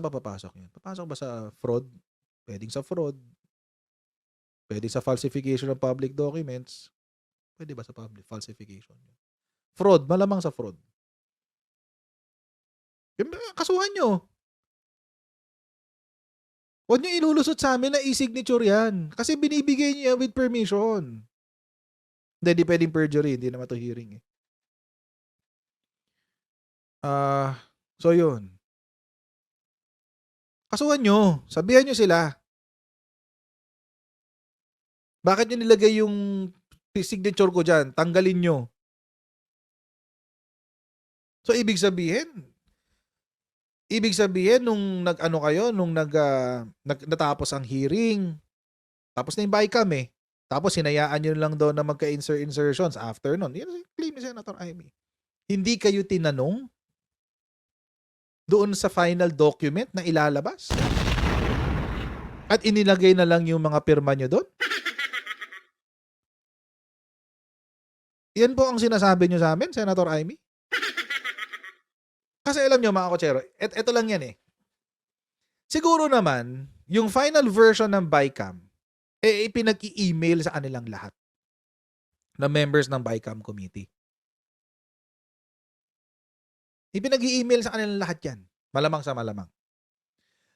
yun? Papasok ba sa fraud? Pwedeng sa fraud. Pwede sa falsification of public documents. Pwede ba sa public falsification? Fraud, malamang sa fraud. Kasuhan nyo. Huwag nyo ilulusot sa amin na e-signature yan. Kasi binibigay niyo yan with permission. Hindi pwedeng perjury. Hindi naman ito hearing eh. So yun. Kasuhan nyo. Sabihan nyo sila. Bakit nyo nilagay yung signature ko dyan? Tanggalin nyo. So ibig sabihin nung natapos ang hearing, tapos na yung bycam eh. Tapos hinayaan nyo lang daw na magka-insertions after nun. Yan ang claim ni Senator Amy. Hindi kayo tinanong doon sa final document na ilalabas? At inilagay na lang yung mga pirma nyo doon? Yan po ang sinasabi nyo sa amin, Senator Amy? Kasi alam nyo mga kotsero, ito lang yan eh. Siguro naman, yung final version ng BICAM, ipinag-i-email sa kanilang lahat na members ng BICAM committee. Ipinag-i-email sa kanilang lahat yan. Malamang sa malamang.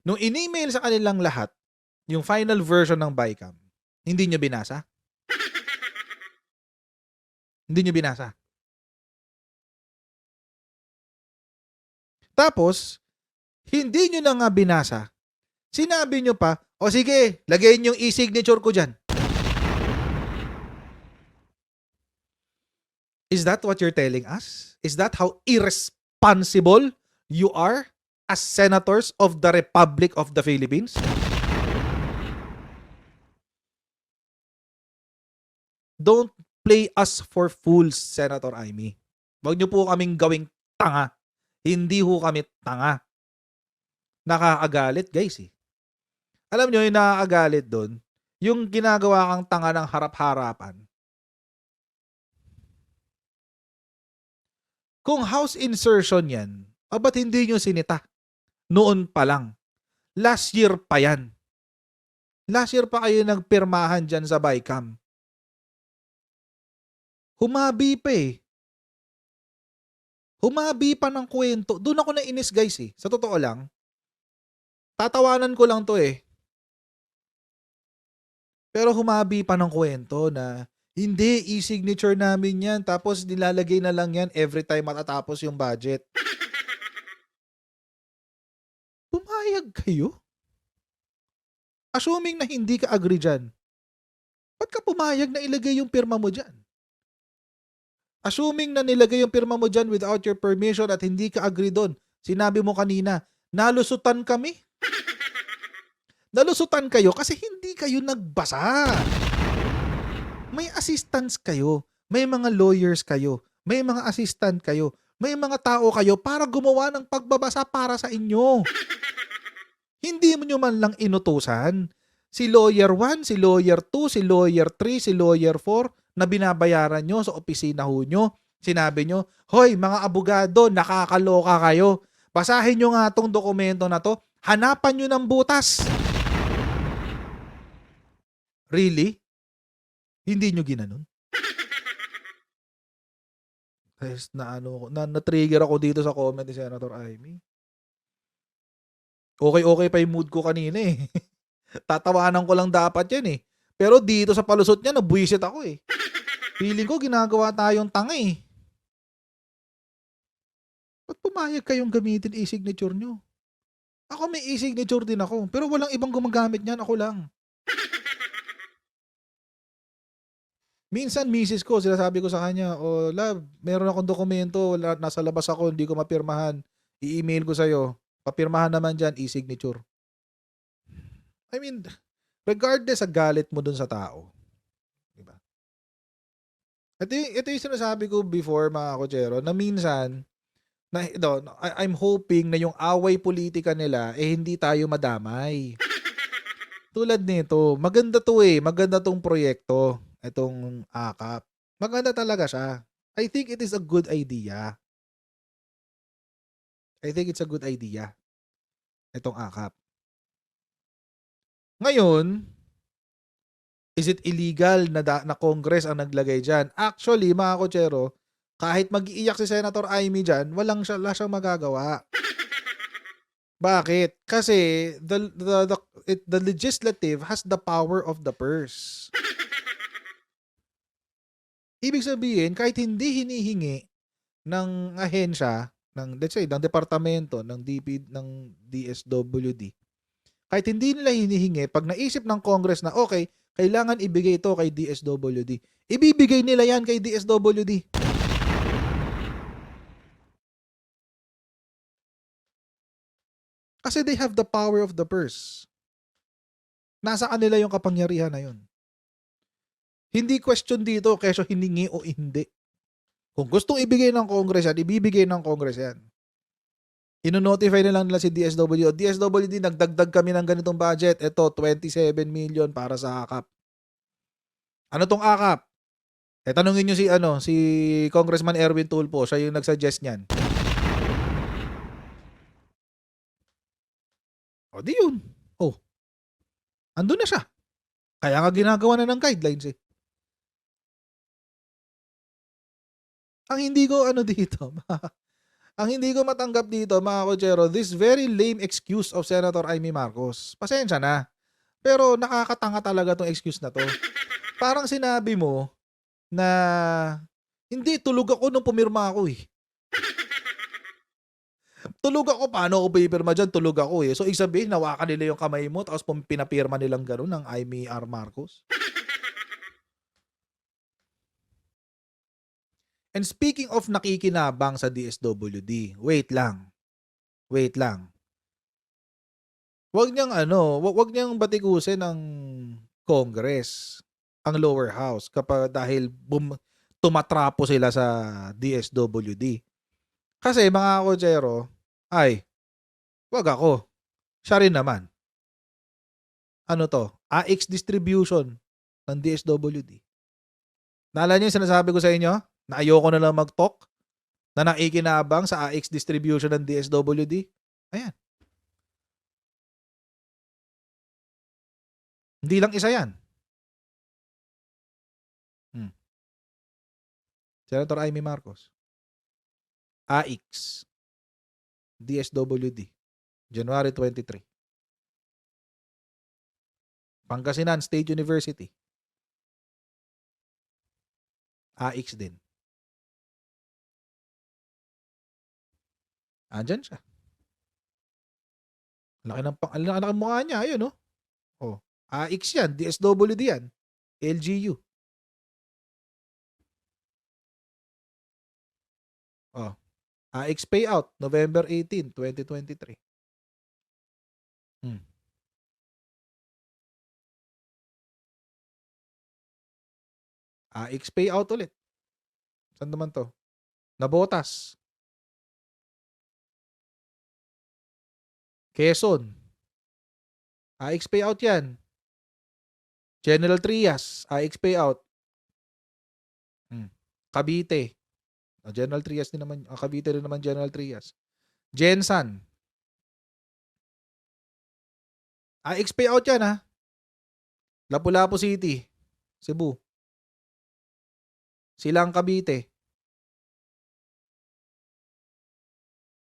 Nung in-email sa kanilang lahat, yung final version ng BICAM, hindi nyo binasa? Hindi nyo binasa. Tapos, hindi nyo na nga binasa. Sinabi nyo pa, o sige, lagayin yung e-signature ko dyan. Is that what you're telling us? Is that how irresponsible you are as senators of the Republic of the Philippines? Don't play us for fools, Senator Amy. Huwag nyo po kaming gawing tanga. Hindi ho kami tanga. Nakakagalit, guys eh. Alam nyo yung nakakagalit doon, yung ginagawa kang tanga ng harap-harapan. Kung house insertion yan, ba't hindi nyo sinita? Noon pa lang. Last year pa yan. Last year pa kayo nagpirmahan dyan sa BICAM. Humabi pa eh. Humabi pa ng kwento. Doon ako nainis guys eh. Sa totoo lang. Tatawanan ko lang to eh. Pero humabi pa ng kwento na hindi, e-signature namin yan. Tapos nilalagay na lang yan every time matatapos yung budget. Pumayag kayo? Assuming na hindi ka agree dyan, ba't ka pumayag na ilagay yung pirma mo dyan? Assuming na nilagay yung pirma mo dyan without your permission at hindi ka agree doon, sinabi mo kanina, nalusutan kami. Nalusutan kayo kasi hindi kayo nagbasa. May assistants kayo, may mga lawyers kayo, may mga assistant kayo, may mga tao kayo para gumawa ng pagbabasa para sa inyo. Hindi mo nyo man lang inutusan. Si lawyer 1, si lawyer 2, si lawyer 3, si lawyer 4 na binabayaran nyo sa opisina ho nyo. Sinabi nyo, hoy mga abogado, nakakaloka kayo. Basahin nyo nga tong dokumento na to. Hanapan nyo ng butas. Really? Hindi nyo ginanon? Na-trigger ako dito sa comment ni Senator Amy. Okay pa yung mood ko kanina eh. Tatawanan ko lang dapat yan eh. Pero dito sa palusot niya, nabwisit ako eh. Feeling ko ginagawa tayong tanga eh. Ba't pumayag kayong gamitin e-signature nyo? Ako may e-signature din ako. Pero walang ibang gumagamit niyan, ako lang. Minsan, misis ko, sinasabi ko sa kanya, oh, love, meron akong dokumento, nasa labas ako, hindi ko mapirmahan. I-email ko sa'yo. Papirmahan naman dyan, e-signature. I mean, regardless sa galit mo dun sa tao. Diba? Ito yung sinasabi ko before, mga kochero, na minsan, I'm hoping na yung away politika nila, hindi tayo madamay. Tulad nito, maganda to eh, maganda tong proyekto. Itong AKAP. Maganda talaga siya. I think it is a good idea. I think it's a good idea. Itong AKAP. Ngayon, is it illegal na Congress ang naglagay dyan? Actually, mga kochero, kahit mag-iiyak si Senator Amy dyan, wala siyang magagawa. Bakit? Kasi the legislative has the power of the purse. Ibig sabihin, kahit hindi hinihingi ng ahensya, let's say, ng departamento, ng DSWD, kahit hindi nila hinihingi, pag naisip ng Congress na, okay, kailangan ibigay ito kay DSWD, ibibigay nila yan kay DSWD. Kasi they have the power of the purse. Nasa kanila yung kapangyarihan na yun. Hindi question dito kesyo hiningi o hindi. Kung gustong ibigay ng Congress yan, ibibigay ng Congress yan. Ino-notify na lang nila si DSWD. DSWD, nagdagdag kami ng ganitong budget. Ito, 27 million para sa AKAP. Ano tong AKAP? Tanungin nyo si Congressman Erwin Tulfo. Siya yung nagsuggest niyan. O di yun. Oh. Andun na siya. Kaya nga ginagawa na ng guidelines eh. Ang hindi ko dito, ang hindi ko matanggap dito, mga kochero, this very lame excuse of Senator Amy Marcos. Pasensya na. Pero nakakatanga talaga tong excuse na to. Parang sinabi mo na hindi, tulog ako nung pumirma ako eh. Tulog ako, paano ako pipirma dyan? Tulog ako eh. So, ibig sabihin, nawakan nila yung kamay mo tapos pinapirma nilang gano'n ng Amy R. Marcos. And speaking of nakikinabang sa DSWD, wait lang. Wag niyang batikusin ng Congress, ang lower house dahil tumatrapo sila sa DSWD. Kasi mga kochero, wag ako. Siya rin naman. Ano to? AX distribution ng DSWD. Naalala niyo yung sinasabi ko sa inyo? Na ayoko na lang mag-talk? Na nakikinabang sa AX distribution ng DSWD? Ayan. Hindi lang isa yan. Senator Amy Marcos. AX. DSWD. January 23. Pangasinan State University. AX din. Andyan siya. Laki ng mukha niya, ayun, oh. Oh, AX yan, DSWD yan, LGU. Oh, AX payout, November 18, 2023. AX payout ulit. Saan naman to? Nabotas. Quezon. AX payout yan. General Trias, AX payout. Cavite. General Trias din naman, Cavite rin naman General Trias. Gensan. AX payout yan, ha. Lapu-Lapu City, Cebu. Silang Cavite.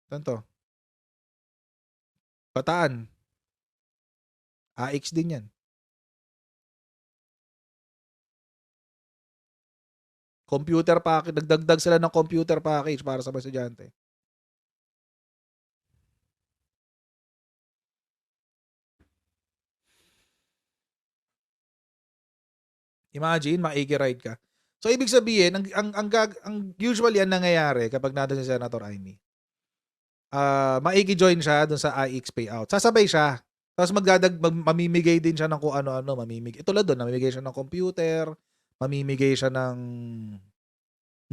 Saan to? Bataan. AX din yan. Computer package. Nagdagdag sila ng computer package para sa mga estudyante. Imagine, makikiride ka. So, ibig sabihin, ang usually ang nangyayari kapag nandun si Senator Amy, maiki-join siya dun sa AX payout. Sasabay siya. Tapos mamimigay din siya ng kung ano-ano. Tulad doon, mamimigay siya ng computer, mamimigay siya ng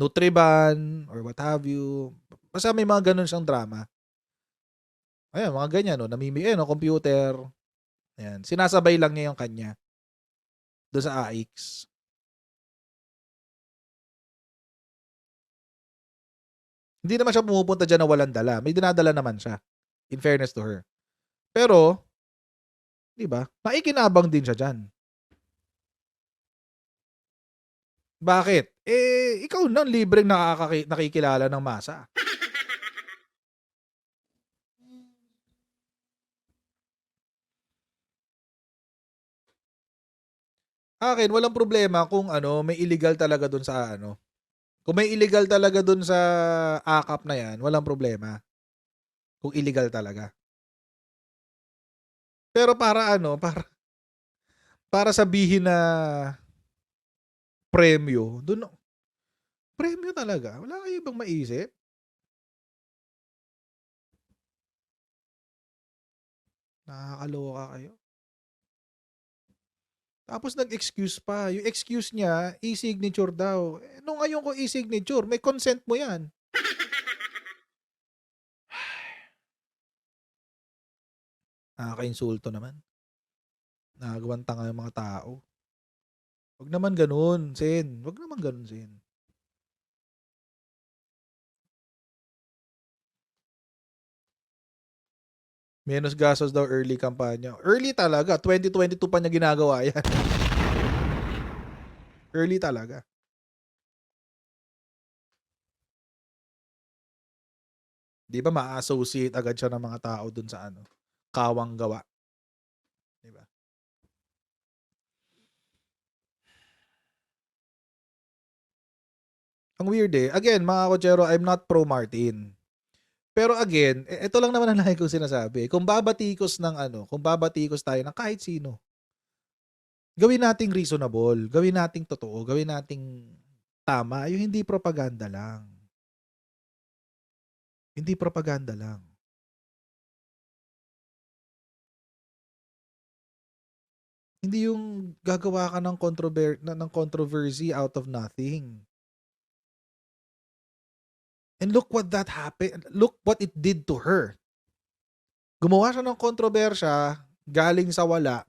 Nutriban, or what have you. Basta may mga ganun siyang drama. Ayan, mga ganyan, no? Namimigay, no? Computer. Ayan. Sinasabay lang niya yung kanya doon sa AX. Hindi naman siya pumupunta dyan na walang dala. May dinadala naman siya. In fairness to her. Pero, di ba? Maikinabang din siya dyan. Bakit? Ikaw nang libreng nakikilala ng masa. Akin, walang problema kung may illegal talaga dun sa Kung may illegal talaga dun sa AKAP na yan, walang problema. Kung illegal talaga. Pero para sabihin na premyo, premyo talaga. Wala kayo ibang maisip? Nakakaloka kayo. Tapos nag-excuse pa. Yung excuse niya, e-signature daw. Nung ngayon ko e-signature, may consent mo yan. Nakaka-insulto naman. Nakagawang tanga yung mga tao. Wag naman ganun, Sen. Wag naman ganun, Sen. Menos gastos daw early kampanya. Early talaga. 2022 pa niya ginagawa yan. Early talaga. Di ba ma-associate agad siya ng mga tao dun sa kawang gawa. Di ba? Ang weird Again, mga kotsero, I'm not pro Martin. Pero again, ito lang naman ang lagi kong sinasabi. Kung babatikos tayo ng kahit sino, gawin nating reasonable, gawin nating totoo, gawin nating tama, yung hindi propaganda lang. Hindi propaganda lang. Hindi yung gagawa ka ng controversy out of nothing. And look what that happened. Look what it did to her. Gumawa siya ng kontrobersya galing sa wala.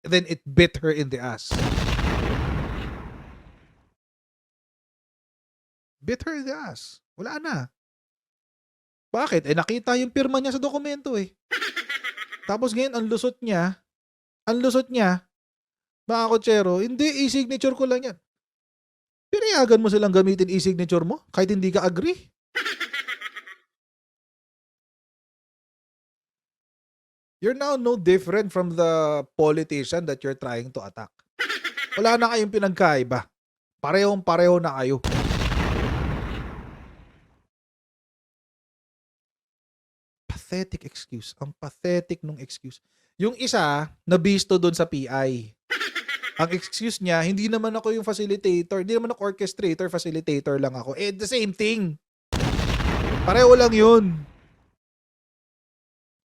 And then it bit her in the ass. Bit her in the ass. Wala na. Bakit? Nakita yung pirma niya sa dokumento Tapos ngayon, ang lusot niya, mga kotsero, hindi, e-signature ko lang yan. Pinayagan mo silang gamitin e-signature mo kahit hindi ka agree. You're now no different from the politician that you're trying to attack. Wala na kayong pinagkaiba. Parehong-pareho na kayo. pathetic excuse. Ang pathetic nung excuse. Yung isa, nabisto doon sa PI. Ang excuse niya, hindi naman ako yung facilitator, hindi naman ako orchestrator, facilitator lang ako. Eh, the same thing. Pareho lang yun.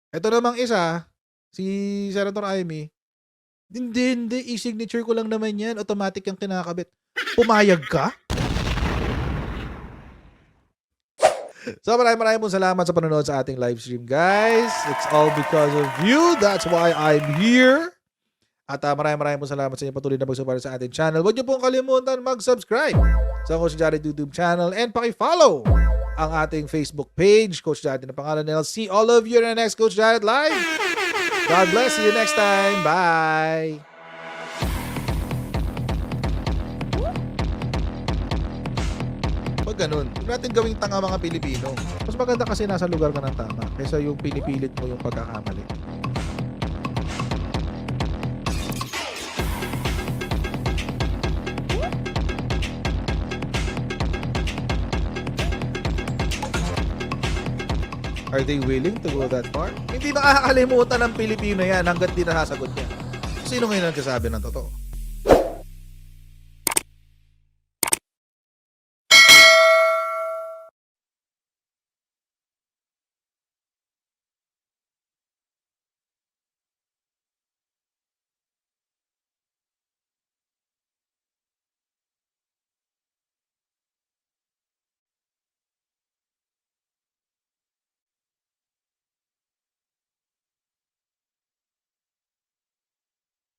Ito namang isa, si Senator Amy, hindi, e-signature ko lang naman yan, automatic yung kinakabit. Pumayag ka? So maraming pong salamat sa panonood sa ating live stream, guys. It's all because of you. That's why I'm here. At maraming pong salamat sa inyo patuloy na pagsuporta sa ating channel. Huwag niyo pong kalimutan mag-subscribe sa Coach Jared YouTube channel and paki-follow ang ating Facebook page, Coach Jared na pangalan nila. See all of you in the next Coach Jared Live. God bless. See you next time. Bye. Pag ganun, huwag natin gawing tanga mga Pilipino. Mas maganda kasi nasa lugar ka ng tama kaysa yung pinipilit mo yung pagkakamali. Are they willing to go that far? Hindi nakakalimutan ng Pilipino yan hanggat di nasasagot niya. Sino ngayon nagsasabi ng totoo?